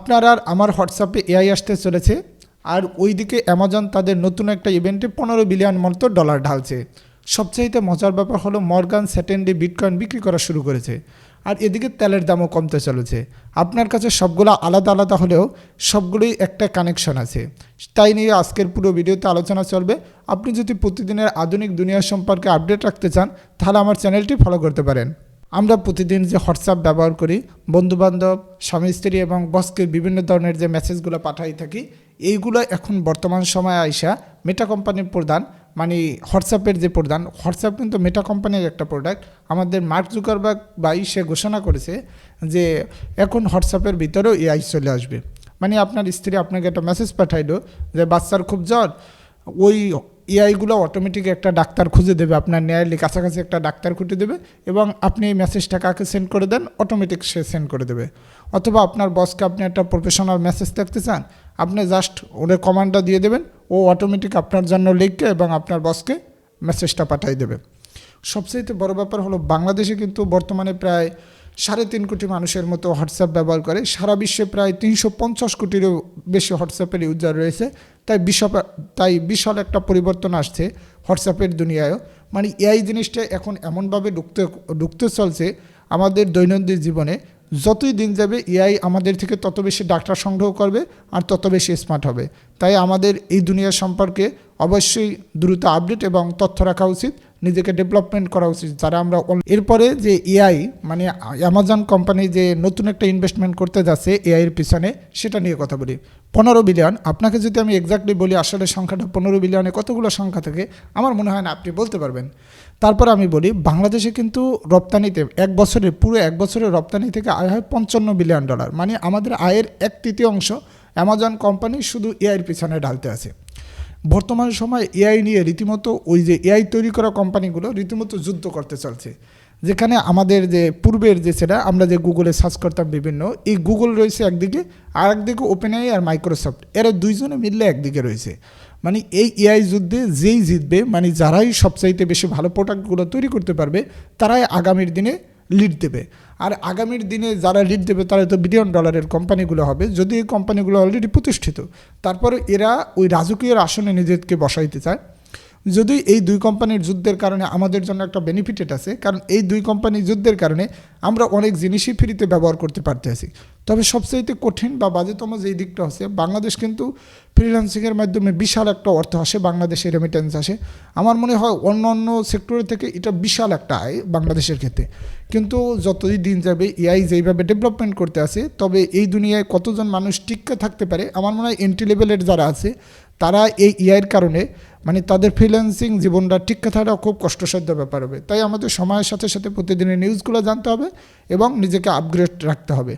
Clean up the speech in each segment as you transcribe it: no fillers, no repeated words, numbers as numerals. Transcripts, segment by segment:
আপনার আর আমার হোয়াটসঅ্যাপে এআই আসতে চলেছে, আর ওইদিকে অ্যামাজন তাদের নতুন একটা ইভেন্টে 15 বিলিয়ন মতো ডলার ঢালছে। সবচাইতে মজার ব্যাপার হলো মর্গান স্ট্যানলি বিটকয়েন বিক্রি করা শুরু করেছে, আর এদিকে তেলের দামও কমতে চলেছে। আপনার কাছে সবগুলো আলাদা আলাদা হলেও সবগুলোই একটা কানেকশন আছে। তাই নিয়ে আজকের পুরো ভিডিওতে আলোচনা চলবে। আপনি যদি প্রতিদিনের আধুনিক দুনিয়া সম্পর্কে আপডেট রাখতে চান তাহলে আমার চ্যানেলটি ফলো করতে পারেন। আমরা প্রতিদিন যে হোয়াটসঅ্যাপ ব্যবহার করি, বন্ধুবান্ধব, স্বামী স্ত্রী এবং বসকে বিভিন্ন ধরনের যে মেসেজগুলো পাঠাই থাকি, এইগুলো এখন বর্তমান সময়ে আইসা মেটা কোম্পানির প্রধান, মানে হোয়াটসঅ্যাপের যে প্রধান, হোয়াটসঅ্যাপ কিন্তু মেটা কোম্পানির একটা প্রোডাক্ট। আমাদের মার্ক জুকারবার্গ সে ঘোষণা করেছে যে এখন হোয়াটসঅ্যাপের ভিতরেও এআই চলে আসবে। মানে আপনার স্ত্রী আপনাকে একটা মেসেজ পাঠাইলো যে বাচ্চার খুব জ্বর, ওই এআইগুলো অটোমেটিক একটা ডাক্তার খুঁজে দেবে, আপনার নিয়ারলি কাছাকাছি একটা ডাক্তার খুঁজে দেবে, এবং আপনি এই মেসেজটা কাকে সেন্ড করে দেন, অটোমেটিক সে সেন্ড করে দেবে। অথবা আপনার বসকে আপনি একটা প্রফেশনাল মেসেজ দেখতে চান, আপনি জাস্ট ওদের কমান্ডটা দিয়ে দেবেন, ও অটোমেটিক আপনার জন্য লিখবে এবং আপনার বসকে মেসেজটা পাঠিয়ে দেবে। সবচেয়ে বড় ব্যাপার হলো বাংলাদেশে কিন্তু বর্তমানে প্রায় 3.5 কোটি মানুষের মতো হোয়াটসঅ্যাপ ব্যবহার করে। সারা বিশ্বে প্রায় 350 কোটিরও বেশি হোয়াটসঅ্যাপের ইউজার রয়েছে। তাই বিশাল একটা পরিবর্তন আসছে হোয়াটসঅ্যাপের দুনিয়ায়ও। মানে এআই জিনিসটা এখন এমনভাবে ঢুকতে চলছে আমাদের দৈনন্দিন জীবনে। যতই দিন যাবে এআই আমাদের থেকে তত বেশি ডাটা সংগ্রহ করবে আর তত বেশি স্মার্ট হবে। তাই আমাদের এই দুনিয়া সম্পর্কে অবশ্যই দ্রুত আপডেট এবং তথ্য রাখা উচিত, নিজেকে ডেভেলপমেন্ট করা উচিত। যারা আমরা এরপরে যে এআই, মানে অ্যামাজন কোম্পানি যে নতুন একটা ইনভেস্টমেন্ট করতে যাচ্ছে এআইয়ের পিছনে, সেটা নিয়ে কথা বলি। 15 বিলিয়ন, আপনাকে যদি আমি এক্স্যাক্টলি বলি আসলে সংখ্যাটা 15 বিলিয়নে কতগুলো সংখ্যা থাকে আমার মনে হয় না আপনি বলতে পারবেন। তারপর আমি বলি বাংলাদেশে কিন্তু রপ্তানিতে পুরো এক বছরের রপ্তানি থেকে আয় হয় 55 বিলিয়ন ডলার। মানে আমাদের আয়ের 1/3 অ্যামাজন কোম্পানি শুধু এআইয়ের পিছনে ঢালতে আছে। বর্তমান সময় এআই নিয়ে রীতিমতো ওই যে এআই তৈরি করা কোম্পানিগুলো রীতিমতো যুদ্ধ করতে চলছে। যেখানে আমাদের যে পূর্বের যে সেটা আমরা যে গুগলে সার্চ করতাম বিভিন্ন, এই গুগল রয়েছে একদিকে, আর একদিকে ওপেন এআই আর মাইক্রোসফট, এরা দুইজনে মিললে একদিকে রয়েছে। মানে এই এআই যুদ্ধে যেই জিতবে, মানে যারাই সবচাইতে বেশি ভালো প্রোডাক্টগুলো তৈরি করতে পারবে তারাই আগামীর দিনে লিড দেবে। আর আগামীর দিনে যারা লিড দেবে তারা তো বিলিয়ন ডলারের কোম্পানিগুলো হবে, যদি এই কোম্পানিগুলো অলরেডি প্রতিষ্ঠিত। তারপরে এরা ওই রাজকীয় আসনে নিজেকে বসাইতে চায়। যদি এই দুই কোম্পানির যুদ্ধের কারণে আমাদের জন্য একটা বেনিফিটেড আছে, কারণ এই দুই কোম্পানির যুদ্ধের কারণে আমরা অনেক জিনিসই ফ্রিতে ব্যবহার করতে পারতেছি। তবে সবচাইতে কঠিন বা বাজেতম যেই দিকটা হচ্ছে, বাংলাদেশ কিন্তু ফ্রিল্যান্সিংয়ের মাধ্যমে বিশাল একটা অর্থ আসে, বাংলাদেশে রেমিটেন্স আসে। আমার মনে হয় অন্য অন্য সেক্টরের থেকে এটা বিশাল একটা আয় বাংলাদেশের ক্ষেত্রে। কিন্তু যতই দিন যাবে এআই যেইভাবে ডেভেলপমেন্ট করতে আসে, তবে এই দুনিয়ায় কতজন মানুষ টিকে থাকতে পারে, আমার মনে হয় এন্ট্রি লেভেলের যারা আছে তারা এই এআইয়ের কারণে মানে তাদের ফ্রিল্যান্সিং জীবনটা টিকে থাকাটা খুব কষ্টসাধ্য ব্যাপার হবে। তাই আমাদের সময়ের সাথে সাথে প্রতিদিনের নিউজগুলো জানতে হবে এবং নিজেকে আপগ্রেড রাখতে হবে।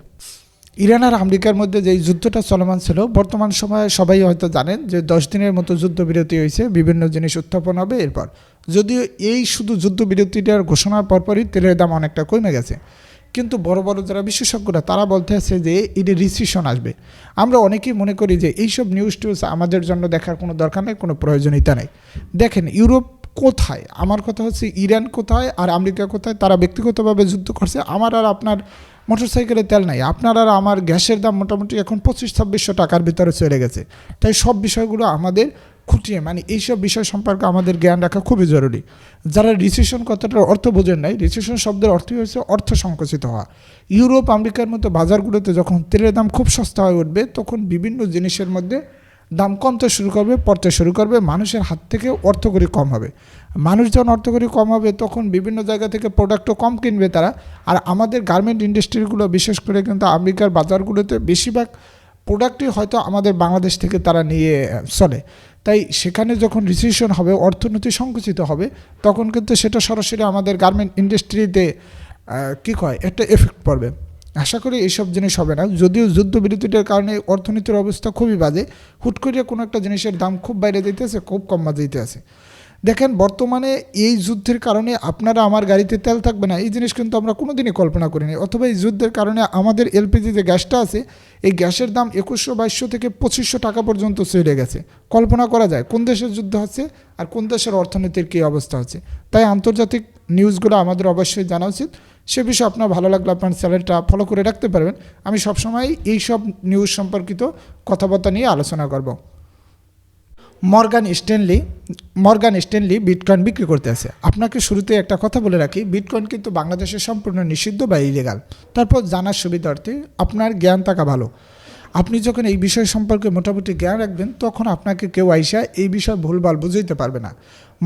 ইরান আর আমেরিকার মধ্যে যেই যুদ্ধটা চলমান ছিল, বর্তমান সময়ে সবাই হয়তো জানেন যে 10 দিনের মতো যুদ্ধবিরতি হয়েছে, বিভিন্ন জিনিস উত্থাপন হবে এরপর। যদিও এই শুধু যুদ্ধবিরতিটার ঘোষণার পরপরই তেলের দাম অনেকটা কমে গেছে, কিন্তু বড় বড় যারা বিশেষজ্ঞরা তারা বলতে আছে যে এটি রিসিশন আসবে। আমরা অনেকেই মনে করি যে এইসব নিউজ আমাদের জন্য দেখার কোনো দরকার নেই, কোনো প্রয়োজনীয়তা নেই। দেখেন ইউরোপ কোথায়, আমার কথা হচ্ছে ইরান কোথায় আর আমেরিকা কোথায়, তারা ব্যক্তিগতভাবে যুদ্ধ করছে। আমার আর আপনার মোটরসাইকেলে তেল নাই, আপনার আর আমার গ্যাসের দাম মোটামুটি এখন 2500-2600 টাকার ভিতরে চলে গেছে। তাই সব বিষয়গুলো আমাদের খুঁটিয়ে, মানে এইসব বিষয় সম্পর্কে আমাদের জ্ঞান রাখা খুবই জরুরি। যারা রিসেশন কথাটার অর্থ বোঝেন নাই, রিসেশন শব্দের অর্থই হচ্ছে অর্থ সংকুচিত হওয়া। ইউরোপ আমেরিকার মতো বাজারগুলোতে যখন তেলের দাম খুব সস্তা হয়ে উঠবে, তখন বিভিন্ন জিনিসের মধ্যে দাম কমতে শুরু করবে, পড়তে শুরু করবে, মানুষের হাত থেকে অর্থকরী কম হবে। মানুষ যখন অর্থকরী কম হবে তখন বিভিন্ন জায়গা থেকে প্রোডাক্টও কম কিনবে তারা। আর আমাদের গার্মেন্ট ইন্ডাস্ট্রিগুলো বিশেষ করে কিন্তু আমেরিকার বাজারগুলোতে বেশিরভাগ প্রোডাক্টই হয়তো আমাদের বাংলাদেশ থেকে তারা নিয়ে চলে। তাই সেখানে যখন রিসেশন হবে, অর্থনীতি সংকুচিত হবে, তখন কিন্তু সেটা সরাসরি আমাদের গার্মেন্ট ইন্ডাস্ট্রিতে একটা এফেক্ট পড়বে। আশা করি এইসব জিনিস হবে না। যদিও যুদ্ধবিরতিটার কারণে অর্থনীতির অবস্থা খুবই বাজে, হুট করে কোনো একটা জিনিসের দাম খুব বাইরে যেতেছে, খুব কম বাজে আছে। দেখেন বর্তমানে এই যুদ্ধের কারণে আপনারা আমার গাড়িতে তেল থাকবে না, এই জিনিস কিন্তু আমরা কোনো দিনই কল্পনা করিনি। অথবা এই যুদ্ধের কারণে আমাদের এলপিজি যে গ্যাসটা আছে, এই গ্যাসের দাম 2100-2200 থেকে 2500 টাকা পর্যন্ত চলে গেছে। কল্পনা করা যায় কোন দেশের যুদ্ধ হচ্ছে আর কোন দেশের অর্থনীতির কী অবস্থা হচ্ছে। তাই আন্তর্জাতিক নিউজগুলো আমাদের অবশ্যই জানা উচিত। সে বিষয়ে আপনার ভালো লাগলে আপনার চ্যানেলটা ফলো করে রাখতে পারবেন। আমি সবসময় এইসব নিউজ সম্পর্কিত কথাবার্তা নিয়ে আলোচনা করব। মর্গান স্ট্যানলি বিটকয়েন বিক্রি করতে আছে। আপনাকে শুরুতে একটা কথা বলে রাখি, বিটকয়েন কিন্তু বাংলাদেশে সম্পূর্ণ নিষিদ্ধ বা ইলিগাল। তারপর জানার সুবিধার্থে আপনার জ্ঞান থাকা ভালো। আপনি যখন এই বিষয় সম্পর্কে মোটামুটি জ্ঞান রাখবেন, তখন আপনাকে কেউ আইসা এই বিষয় ভুলভাল বুঝাইতে পারবে না।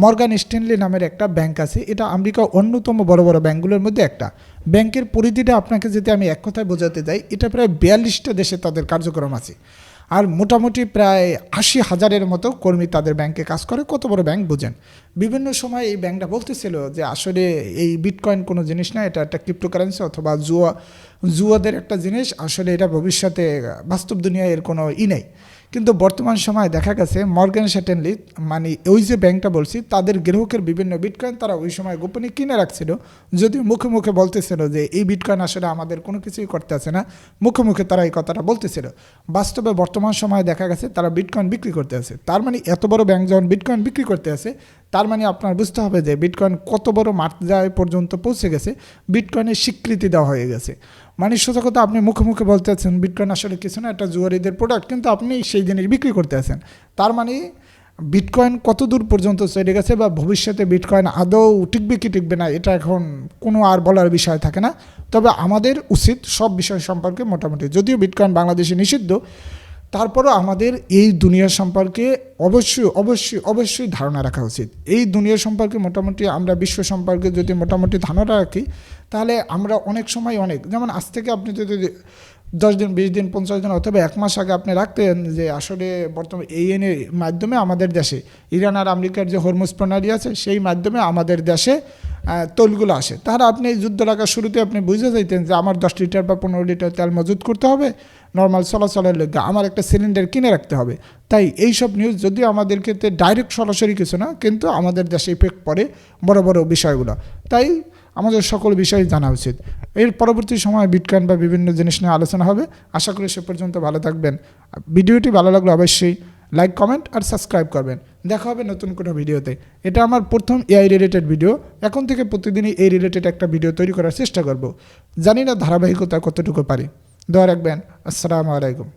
মর্গান স্ট্যানলি নামের একটা ব্যাংক আছে, এটা আমেরিকার অন্যতম বড় বড় ব্যাংকগুলোর মধ্যে একটা। ব্যাংকের পরিধিটা আপনাকে যদি আমি এক কথায় বোঝাতে যাই, এটা প্রায় 42টা দেশে তাদের কার্যক্রম আছে। আর মোটামুটি প্রায় 80,000-এর মতো কর্মী তাদের ব্যাংকে কাজ করে। কত বড় ব্যাংক বুঝেন। বিভিন্ন সময় এই ব্যাংকটা বলতেছিল যে আসলে এই বিটকয়েন কোনো জিনিস না, এটা একটা ক্রিপ্টোকারেন্সি অথবা জুয়াদের একটা জিনিস, আসলে এটা ভবিষ্যতে বাস্তব দুনিয়ায় এর কোনো নেই। কিন্তু বর্তমান সময়ে দেখা গেছে মর্গান স্ট্যানলি, মানে ওই যে ব্যাংকটা বলছি, তাদের গ্রাহকের বিভিন্ন বিটকয়েন তারা ওই সময় গোপনে কিনে রাখছিল। যদিও মুখে মুখে বলতেছিল যে এই বিটকয়েন আসলে আমাদের কোনো কিছুই করতে আছে না, মুখে মুখে তারা এই কথাটা বলতেছিল। বাস্তবে বর্তমান সময়ে দেখা গেছে তারা বিটকয়েন বিক্রি করতে আছে। তার মানে এত বড় ব্যাংক যখন বিটকয়েন বিক্রি করতে আছে, তার মানে আপনার বুঝতে হবে যে বিটকয়েন কত বড় মাত্রায় পর্যন্ত পৌঁছে গেছে, বিটকয়েনের স্বীকৃতি দেওয়া হয়ে গেছে। মানে সোজা কথা, আপনি মুখে মুখে বলতে আছেন বিটকয়েন আসলে কিছু না, একটা জুয়ারিদের প্রোডাক্ট, কিন্তু আপনি সেই জিনিস বিক্রি করতে আছেন। তার মানে বিটকয়েন কত দূর পর্যন্ত চলে গেছে বা ভবিষ্যতে বিটকয়েন আদৌ টিকবে কি টিকবে না, এটা এখন কোনো আর বলার বিষয় থাকে না। তবে আমাদের উচিত সব বিষয় সম্পর্কে মোটামুটি, যদিও বিটকয়েন বাংলাদেশে নিষিদ্ধ, তারপরও আমাদের এই দুনিয়া সম্পর্কে অবশ্যই ধারণা রাখা উচিত। এই দুনিয়া সম্পর্কে মোটামুটি আমরা বিশ্ব সম্পর্কে যদি মোটামুটি ধারণা রাখি, তাহলে আমরা অনেক সময় যেমন আজ থেকে আপনি যদি 10 দিন 20 দিন 50 দিন অথবা 1 মাস আগে আপনি রাখতেন যে আসলে বর্তমানে এর মাধ্যমে আমাদের দেশে ইরান আর আমেরিকার যে হরমুজ প্রণালী আছে, সেই মাধ্যমে আমাদের দেশে তৈলগুলো আসে। তাহলে আপনি এই যুদ্ধ লাগার শুরুতে আপনি বুঝে যাইতেন যে আমার 10 লিটার বা 15 লিটার তেল মজুত করতে হবে, নর্মাল চলাচলের লেগে আমার একটা সিলিন্ডার কিনে রাখতে হবে। তাই এইসব নিউজ যদিও আমাদের ক্ষেত্রে ডাইরেক্ট সরাসরি কিছু না, কিন্তু আমাদের দেশে ইফেক্ট পড়ে বড় বড় বিষয়গুলো। তাই আমাদের সকল বিষয় জানা উচিত। এর পরবর্তী সময় বিটকয়েন বা বিভিন্ন জিনিস নিয়ে আলোচনা হবে। আশা করি সে পর্যন্ত ভালো থাকবেন। ভিডিওটি ভালো লাগলে অবশ্যই লাইক, কমেন্ট আর সাবস্ক্রাইব করবেন। দেখা হবে নতুন কোনো ভিডিওতে। এটা আমার প্রথম এআই রিলেটেড ভিডিও। এখন থেকে প্রতিদিনই এই রিলেটেড একটা ভিডিও তৈরি করার চেষ্টা করব। জানি না ধারাবাহিকতা কতটুকু পারি। দোয়া রাখবেন। আসসালামু আলাইকুম।